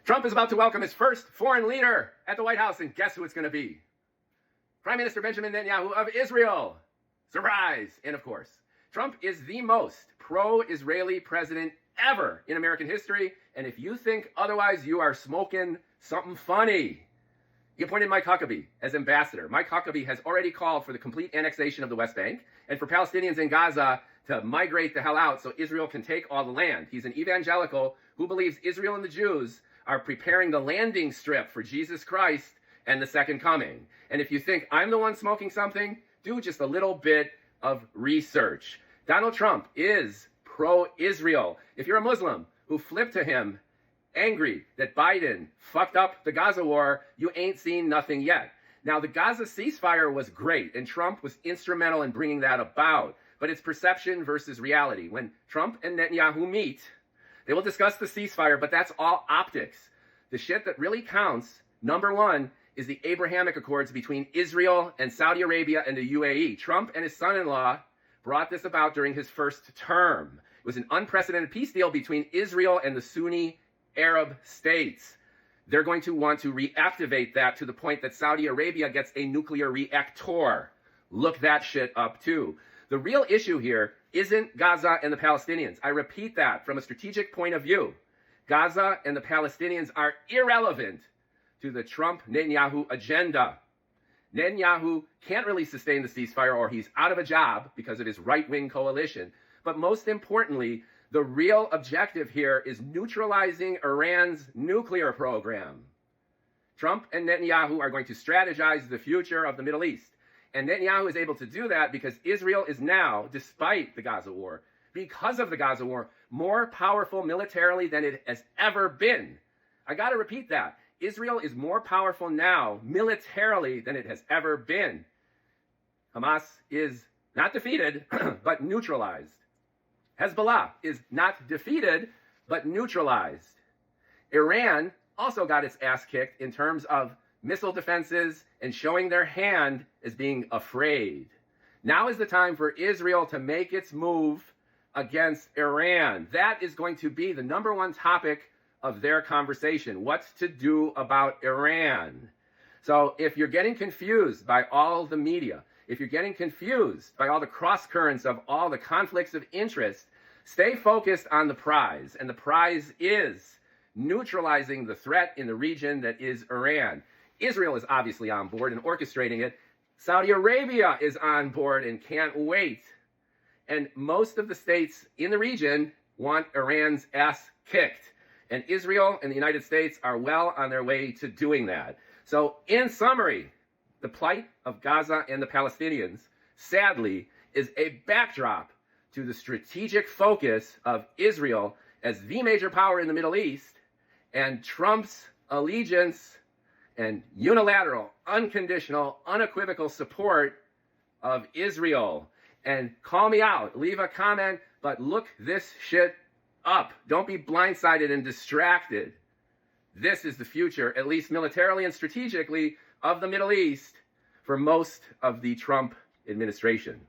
Trump is about to welcome his first foreign leader at the White House, and guess who it's going to be? Prime Minister Benjamin Netanyahu of Israel. Surprise! And of course, Trump is the most pro-Israeli president ever in American history, and if you think otherwise, you are smoking something funny. He appointed Mike Huckabee as ambassador. Mike Huckabee has already called for the complete annexation of the West Bank and for Palestinians in Gaza to migrate the hell out so Israel can take all the land. He's an evangelical who believes Israel and the Jews are preparing the landing strip for Jesus Christ and the second coming. And if you think I'm the one smoking something, do just a little bit of research. Donald Trump is pro-Israel. If you're a Muslim who flipped to him angry that Biden fucked up the Gaza war, you ain't seen nothing yet. Now, the Gaza ceasefire was great, and Trump was instrumental in bringing that about. But it's perception versus reality. When Trump and Netanyahu meet, they will discuss the ceasefire, but that's all optics. The shit that really counts, number one, is the Abrahamic Accords between Israel and Saudi Arabia and the UAE. Trump and his son-in-law brought this about during his first term. It was an unprecedented peace deal between Israel and the Sunni Arab states. They're going to want to reactivate that to the point that Saudi Arabia gets a nuclear reactor. Look that shit up too. The real issue here isn't Gaza and the Palestinians. I repeat that from a strategic point of view. Gaza and the Palestinians are irrelevant to the Trump-Netanyahu agenda. Netanyahu can't really sustain the ceasefire or he's out of a job because of his right-wing coalition. But most importantly, the real objective here is neutralizing Iran's nuclear program. Trump and Netanyahu are going to strategize the future of the Middle East. And Netanyahu is able to do that because Israel is now, despite the Gaza war, because of the Gaza war, more powerful militarily than it has ever been. I got to repeat that. Israel is more powerful now militarily than it has ever been. Hamas is not defeated, but neutralized. Hezbollah is not defeated, but neutralized. Iran also got its ass kicked in terms of missile defenses and showing their hand as being afraid. Now is the time for Israel to make its move against Iran. That is going to be the number one topic of their conversation. What to do about Iran. So if you're getting confused by all the media, if you're getting confused by all the cross currents of all the conflicts of interest, stay focused on the prize. And the prize is neutralizing the threat in the region that is Iran. Israel is obviously on board and orchestrating it. Saudi Arabia is on board and can't wait. And most of the states in the region want Iran's ass kicked. And Israel and the United States are well on their way to doing that. So in summary, the plight of Gaza and the Palestinians, sadly, is a backdrop to the strategic focus of Israel as the major power in the Middle East and Trump's allegiance and unilateral, unconditional, unequivocal support of Israel. And call me out, leave a comment, but look this shit up. Don't be blindsided and distracted. This is the future, at least militarily and strategically, of the Middle East for most of the Trump administration.